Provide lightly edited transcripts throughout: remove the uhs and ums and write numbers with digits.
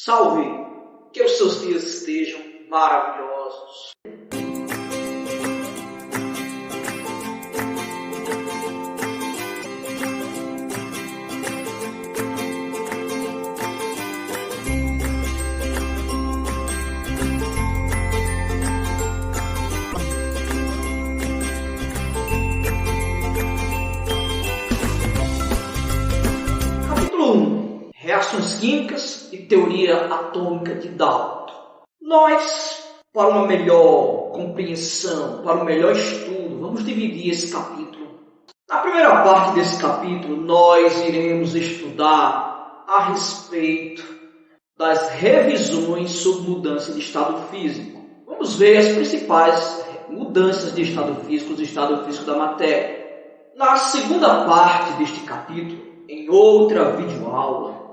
Salve! Que os seus dias estejam maravilhosos. Capítulo 1. Reações químicas e teoria atômica de Dalton. Nós, para uma melhor compreensão, para um melhor estudo, vamos dividir esse capítulo. Na primeira parte desse capítulo, nós iremos estudar a respeito das revisões sobre mudança de estado físico. Vamos ver as principais mudanças de estado físico, do estado físico da matéria. Na segunda parte deste capítulo, em outra videoaula,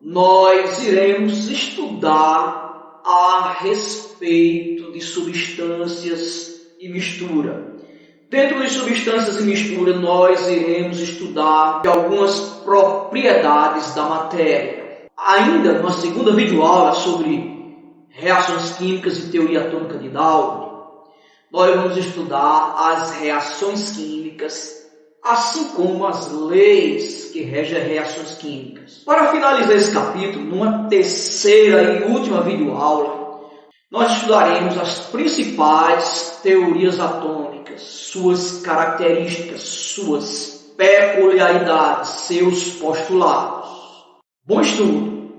nós iremos estudar a respeito de substâncias e mistura. Dentro de substâncias e mistura, nós iremos estudar algumas propriedades da matéria. Ainda na segunda videoaula sobre reações químicas e teoria atômica de Dalton, nós vamos estudar as reações químicas, assim como as leis que regem as reações químicas. Para finalizar esse capítulo, numa terceira e última videoaula, nós estudaremos as principais teorias atômicas, suas características, suas peculiaridades, seus postulados. Bom estudo!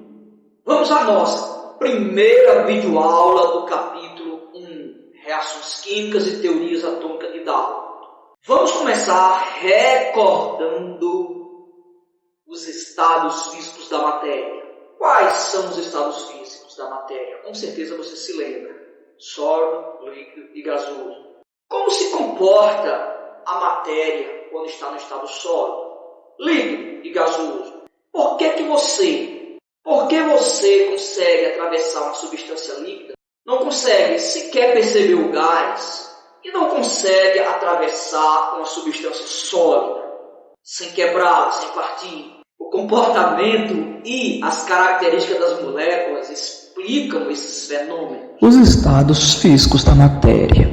Vamos à nossa primeira videoaula do capítulo 1, Reações Químicas e Teorias Atômicas de Dalton. Vamos começar recordando os estados físicos da matéria. Quais são os estados físicos da matéria? Com certeza você se lembra. Sólido, líquido e gasoso. Como se comporta a matéria quando está no estado sólido, líquido e gasoso? Por que você consegue atravessar uma substância líquida, não consegue sequer perceber o gás, e não consegue atravessar uma substância sólida, sem quebrar, sem partir? O comportamento e as características das moléculas explicam esses fenômenos. Os estados físicos da matéria.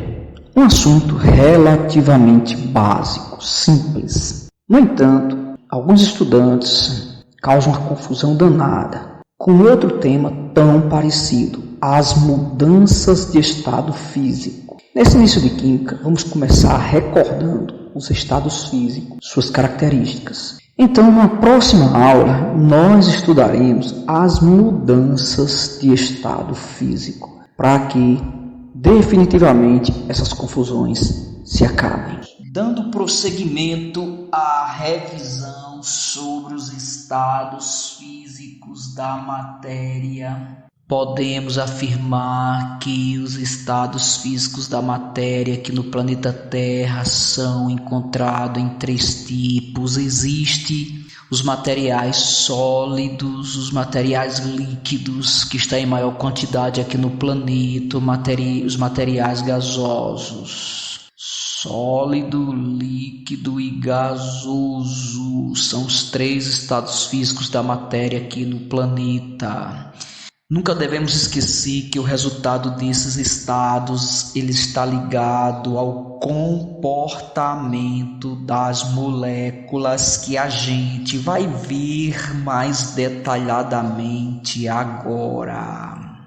Um assunto relativamente básico, simples. No entanto, alguns estudantes causam uma confusão danada com outro tema tão parecido: as mudanças de estado físico. Nesse início de química, vamos começar recordando os estados físicos, suas características. Então, na próxima aula, nós estudaremos as mudanças de estado físico, para que definitivamente essas confusões se acabem. Dando prosseguimento à revisão sobre os estados físicos da matéria, podemos afirmar que os estados físicos da matéria aqui no planeta Terra são encontrados em 3 tipos. Existem os materiais sólidos, os materiais líquidos, que estão em maior quantidade aqui no planeta, os materiais gasosos. Sólido, líquido e gasoso são os 3 estados físicos da matéria aqui no planeta. Nunca devemos esquecer que o resultado desses estados ele está ligado ao comportamento das moléculas, que a gente vai ver mais detalhadamente agora.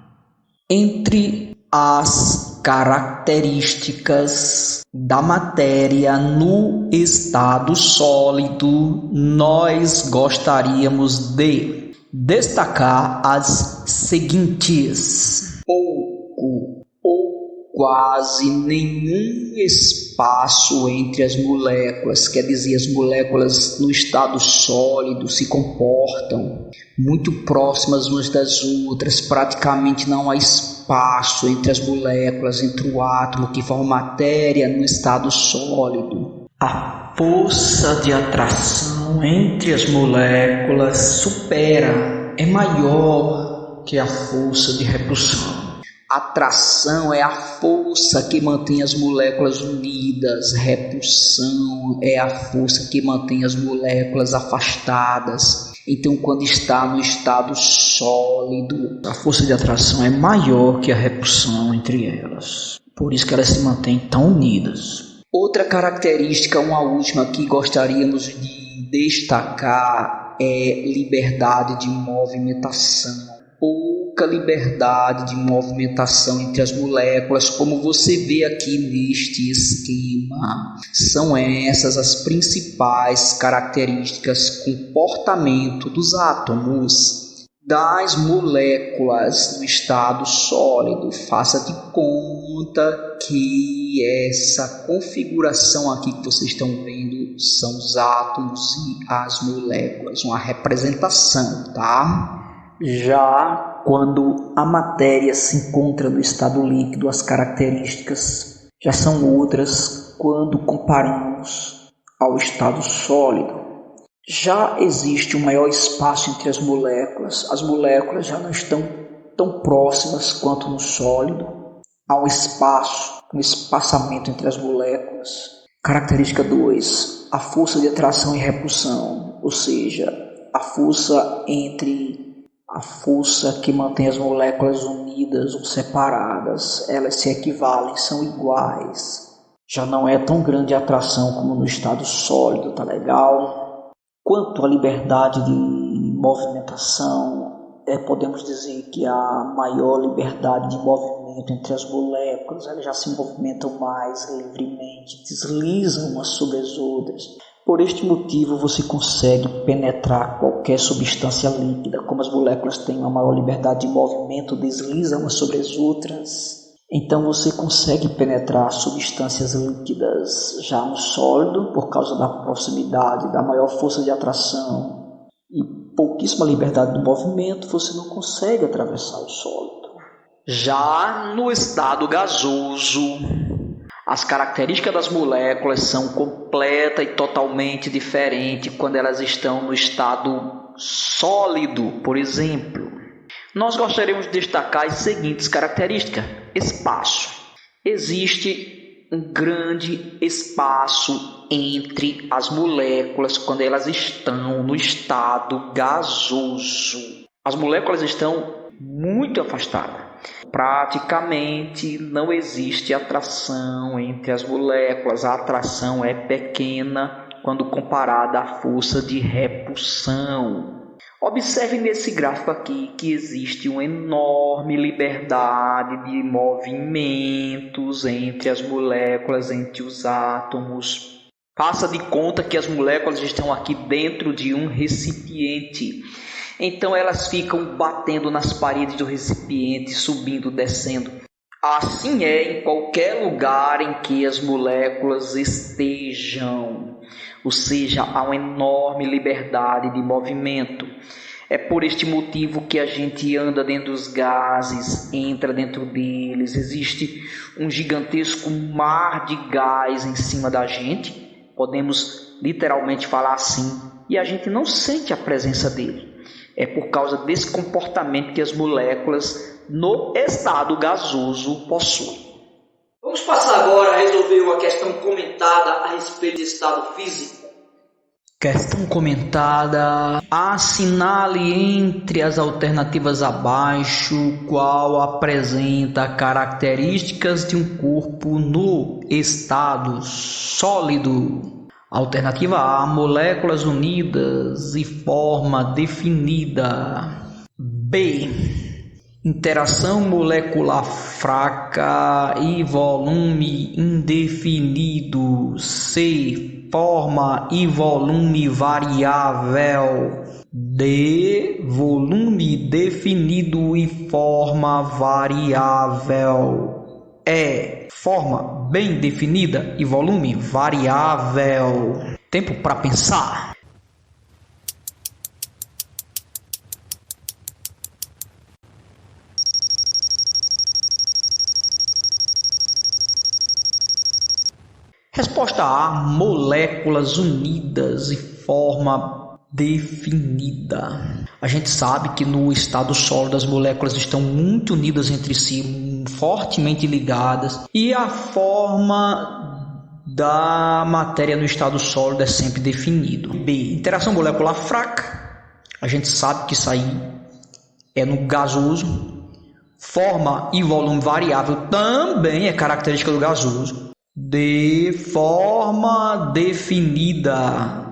Entre as características da matéria no estado sólido, nós gostaríamos de destacar as seguintes: pouco ou quase nenhum espaço entre as moléculas, quer dizer, as moléculas no estado sólido se comportam muito próximas umas das outras, praticamente não há espaço entre as moléculas, entre o átomo que forma matéria no estado sólido. A força de atração entre as moléculas é maior que a força de repulsão. Atração é a força que mantém as moléculas unidas, repulsão é a força que mantém as moléculas afastadas. Então, quando está no estado sólido, a força de atração é maior que a repulsão entre elas. Por isso que elas se mantêm tão unidas. Outra característica, uma última que gostaríamos de destacar é liberdade de movimentação. Pouca liberdade de movimentação entre as moléculas, como você vê aqui neste esquema. São essas as principais características comportamento dos átomos das moléculas no estado sólido. Faça de conta que essa configuração aqui que vocês estão vendo são os átomos e as moléculas, uma representação, tá? Já quando a matéria se encontra no estado líquido, as características já são outras quando comparamos ao estado sólido. Já existe um maior espaço entre as moléculas já não estão tão próximas quanto no sólido. Há um espaçamento entre as moléculas. Característica 2, a força de atração e repulsão, ou seja, a força que mantém as moléculas unidas ou separadas, elas se equivalem, são iguais. Já não é tão grande a atração como no estado sólido, tá legal? Quanto à liberdade de movimentação, podemos dizer que há maior liberdade de movimento entre as moléculas, elas já se movimentam mais livremente, deslizam umas sobre as outras. Por este motivo, você consegue penetrar qualquer substância líquida. Como as moléculas têm uma maior liberdade de movimento, deslizam umas sobre as outras. Então, você consegue penetrar substâncias líquidas já no sólido, por causa da proximidade, da maior força de atração e pouquíssima liberdade de movimento, você não consegue atravessar o sólido. Já no estado gasoso, as características das moléculas são completa e totalmente diferentes quando elas estão no estado sólido, por exemplo. Nós gostaríamos de destacar as seguintes características. Espaço. Existe um grande espaço entre as moléculas quando elas estão no estado gasoso. As moléculas estão muito afastadas. Praticamente não existe atração entre as moléculas. A atração é pequena quando comparada à força de repulsão. Observe nesse gráfico aqui que existe uma enorme liberdade de movimentos entre as moléculas, entre os átomos. Faça de conta que as moléculas estão aqui dentro de um recipiente. Então elas ficam batendo nas paredes do recipiente, subindo, descendo. Assim é em qualquer lugar em que as moléculas estejam. Ou seja, há uma enorme liberdade de movimento. É por este motivo que a gente anda dentro dos gases, entra dentro deles. Existe um gigantesco mar de gás em cima da gente. Podemos literalmente falar assim. E a gente não sente a presença dele. É por causa desse comportamento que as moléculas no estado gasoso possuem. Vamos passar agora a resolver uma questão comentada a respeito de estado físico. Questão comentada. Assinale entre as alternativas abaixo qual apresenta características de um corpo no estado sólido. Alternativa A, moléculas unidas e forma definida. B, interação molecular fraca e volume indefinido. C, forma e volume variável. D, volume definido e forma variável. E, forma bem definida e volume variável. Tempo para pensar. Resposta A, moléculas unidas e forma definida. A gente sabe que no estado sólido as moléculas estão muito unidas entre si, fortemente ligadas, e a forma da matéria no estado sólido é sempre definido. B, interação molecular fraca. A gente sabe que isso aí é no gasoso. Forma e volume variável também é característica do gasoso. De forma definida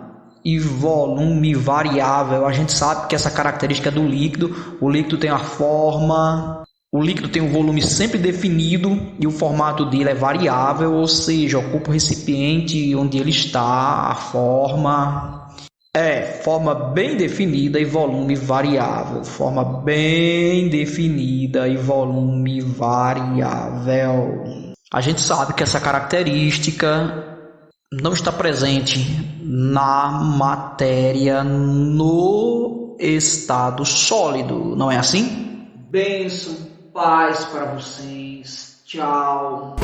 e volume variável, a gente sabe que essa característica é do líquido. O líquido tem a forma, o líquido tem um volume sempre definido e o formato dele é variável, ou seja, ocupa o recipiente onde ele está, a forma bem definida e volume variável. Forma bem definida e volume variável. A gente sabe que essa característica não está presente na matéria no estado sólido, não é assim? Bênção, paz para vocês. Tchau.